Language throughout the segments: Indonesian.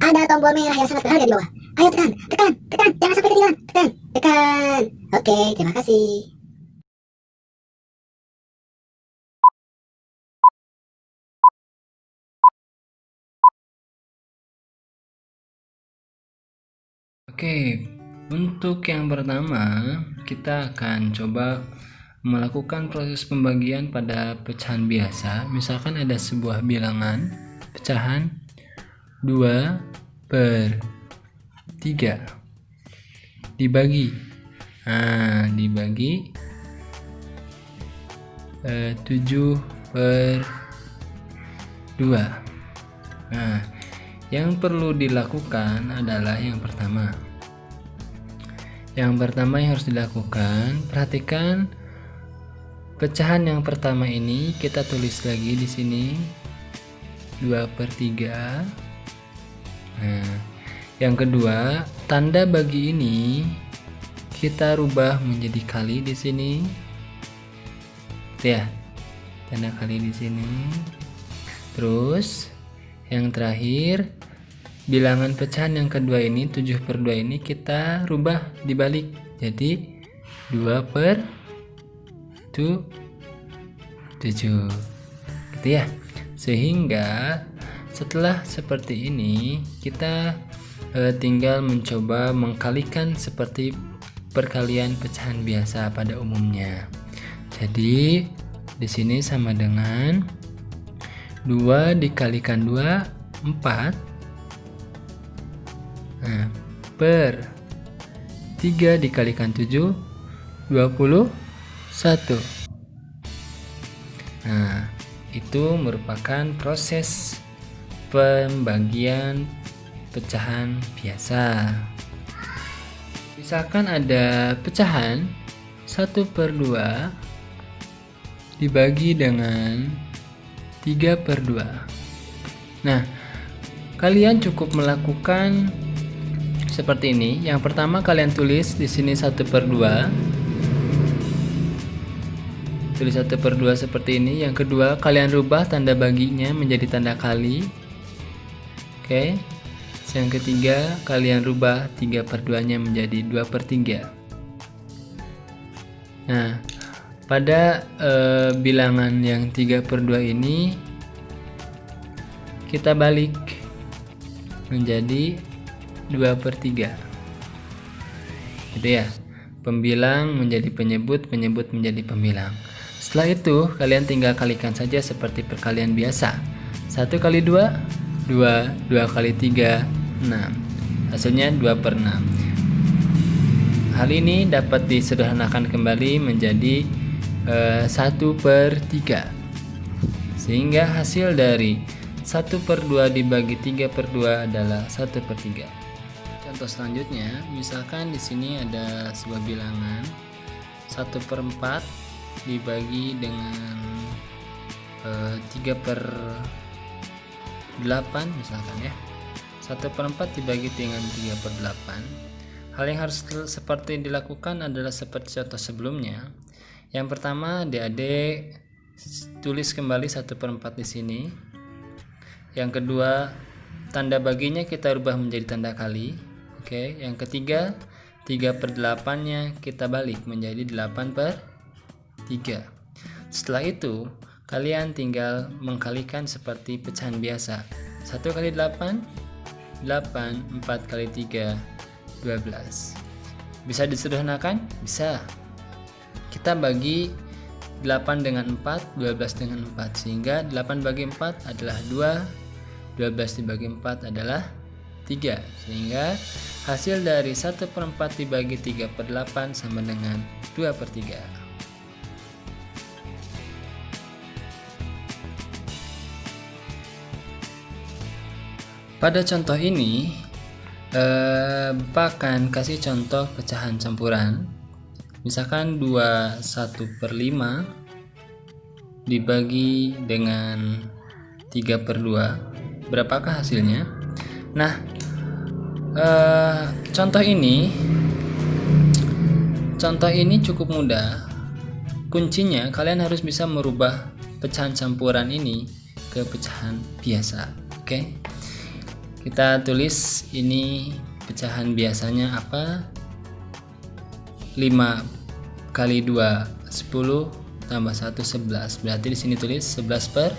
Ada tombol merah yang sangat berharga di bawah. Ayo tekan, tekan, tekan, jangan sampai ketinggalan. Tekan, tekan. Oke, terima kasih. Oke, untuk yang pertama kita akan coba melakukan proses pembagian pada pecahan biasa. Misalkan ada sebuah bilangan pecahan 2/3 dibagi, dibagi 7/2. Nah, yang perlu dilakukan adalah yang pertama yang harus dilakukan, perhatikan pecahan yang pertama ini kita tulis lagi di sini 2/3. Nah, yang kedua, tanda bagi ini kita rubah menjadi kali di sini. Ya, tanda kali di sini. Terus yang terakhir, bilangan pecahan yang kedua ini 7/2 ini kita rubah dibalik jadi 2/7 gitu ya. Sehingga setelah seperti ini kita tinggal mencoba mengkalikan seperti perkalian pecahan biasa pada umumnya. Jadi di sini sama dengan 2 dikalikan 2 4. Nah, per 3 dikalikan 7 21. Nah, itu merupakan proses pembagian pecahan biasa. Misalkan ada pecahan 1/2 dibagi dengan 3/2. Nah, kalian cukup melakukan seperti ini. Yang pertama kalian tulis di sini 1/2. Tulis 1/2 seperti ini. Yang kedua kalian rubah tanda baginya menjadi tanda kali. Oke. Yang ketiga kalian rubah 3/2-nya menjadi 2/3. Nah, pada bilangan yang 3/2 ini kita balik menjadi 2/3 gitu ya. Pembilang menjadi penyebut, penyebut menjadi pembilang. Setelah itu kalian tinggal kalikan saja seperti perkalian biasa. 1 kali 2 2, 2 kali 3 6. Hasilnya 2/6. Hal ini dapat disederhanakan kembali menjadi 1/3. Sehingga hasil dari 1/2 dibagi 3/2 adalah 1/3. Contoh selanjutnya, misalkan di sini ada sebuah bilangan 1/4 dibagi dengan 3/8 misalkan ya. 1/4 dibagi dengan 3/8. Hal yang harus seperti dilakukan adalah seperti contoh sebelumnya. Yang pertama, adik-adik tulis kembali 1/4 di sini. Yang kedua, tanda baginya kita rubah menjadi tanda kali. Oke, yang ketiga 3/8-nya kita balik menjadi 8/3. Setelah itu kalian tinggal mengkalikan seperti pecahan biasa. 1 kali 8 8, 4 kali 3 12. Bisa disederhanakan? Bisa. Kita bagi 8 dengan 4, 12 dengan 4, sehingga 8 bagi 4 adalah 2, 12 dibagi 4 adalah 3, sehingga hasil dari 1/4 dibagi 3/8 sama dengan 2/3. Pada contoh ini Bapak akan kasih contoh pecahan campuran. Misalkan 1/5 dibagi dengan 3/2, berapakah hasilnya? Nah, contoh ini cukup mudah. Kuncinya kalian harus bisa merubah pecahan campuran ini ke pecahan biasa. Oke. kita tulis ini pecahan biasanya apa? 5 kali 2 10 tambah 1 11. Berarti di sini tulis 11/5.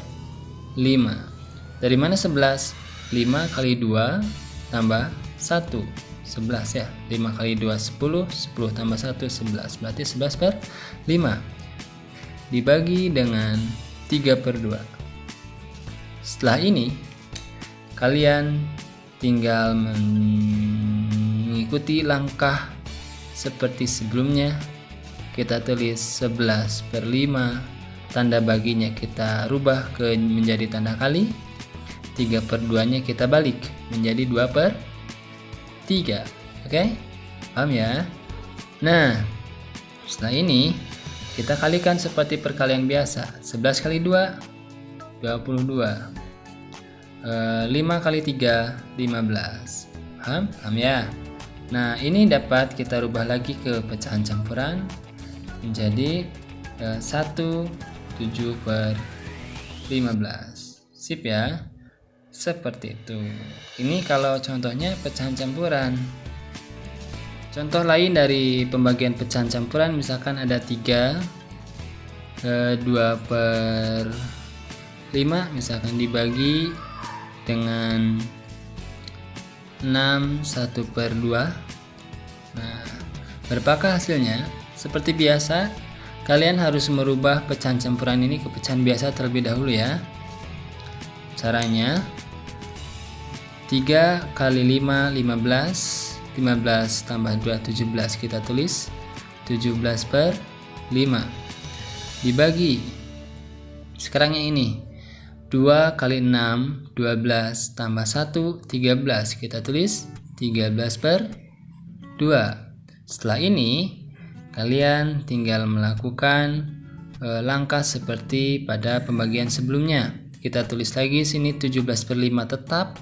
Dari mana 11? 5 kali 2 tambah 1 11 ya. 5 kali 2 10, 10 tambah 1 11. Berarti 11/5 dibagi dengan 3/2. Setelah ini kalian tinggal mengikuti langkah seperti sebelumnya. Kita tulis 11/5, tanda baginya kita rubah menjadi tanda kali, 3/2 nya kita balik menjadi 2/3. Oke? Paham ya? Nah, setelah ini kita kalikan seperti perkalian biasa. 11 kali 2 22, 5 kali 3 15. Paham? Paham ya? Nah, ini dapat kita rubah lagi ke pecahan campuran menjadi 1/7/15. Sip ya? Seperti itu. Ini kalau contohnya pecahan campuran. Contoh lain dari pembagian pecahan campuran, misalkan ada 3, 2/5 misalkan dibagi dengan 6 1/2. Nah, berapakah hasilnya? Seperti biasa, kalian harus merubah pecahan campuran ini ke pecahan biasa terlebih dahulu ya. Caranya 3 kali 5 15, 15 tambah 2 17, kita tulis 17/5 dibagi, sekarang yang ini 2 kali 6 12 tambah 1 13, kita tulis 13/2. Setelah ini kalian tinggal melakukan langkah seperti pada pembagian sebelumnya. Kita tulis lagi sini 17/5 tetap,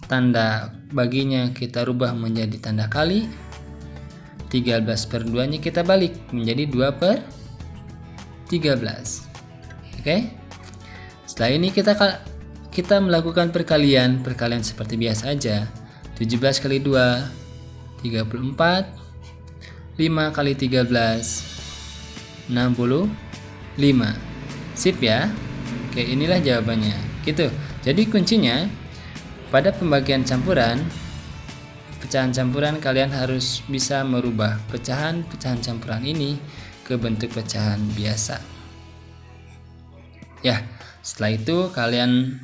tanda baginya kita rubah menjadi tanda kali, 13/2 nya kita balik menjadi 2/13. Oke? Setelah ini kita melakukan perkalian seperti biasa aja. 17 kali 2 34, 5 kali 13 65. Sip ya? Oke, inilah jawabannya. Gitu. Jadi kuncinya pada pembagian campuran, pecahan campuran, kalian harus bisa merubah pecahan campuran ini ke bentuk pecahan biasa. Ya, setelah itu kalian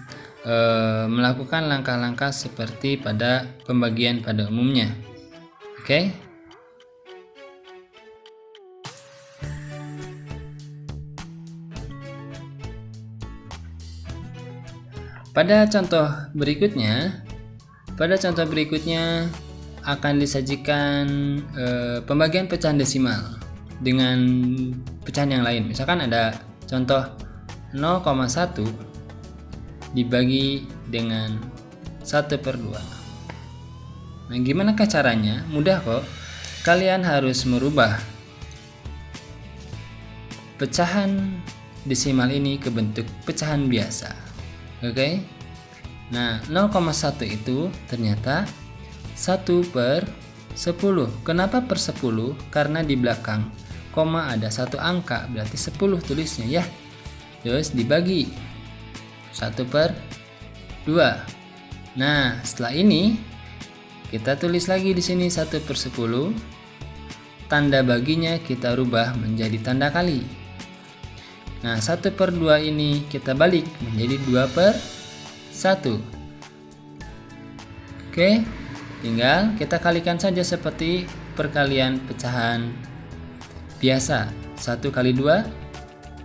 melakukan langkah-langkah seperti pada pembagian pada umumnya. Oke? Pada contoh berikutnya akan disajikan pembagian pecahan desimal dengan pecahan yang lain. Misalkan ada contoh 0,1 dibagi dengan 1/2. Nah, gimanakah caranya? Mudah kok. Kalian harus merubah pecahan desimal ini ke bentuk pecahan biasa. Oke? Nah, 0,1 itu ternyata 1/10. Kenapa per 10? Karena di belakang koma ada satu angka, berarti 10 tulisnya ya. Terus dibagi 1/2. Nah, setelah ini kita tulis lagi di sini 1/10. Tanda baginya kita rubah menjadi tanda kali. Nah, 1/2 ini kita balik menjadi 2/1. Oke, tinggal kita kalikan saja seperti perkalian pecahan biasa. 1 kali 2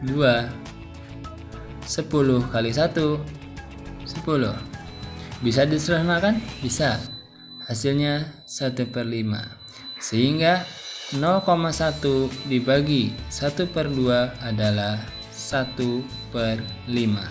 2, 10 kali 1 10. Bisa disederhanakan? Bisa. Hasilnya 1/5. Sehingga 0,1 dibagi 1/2 adalah 1/5.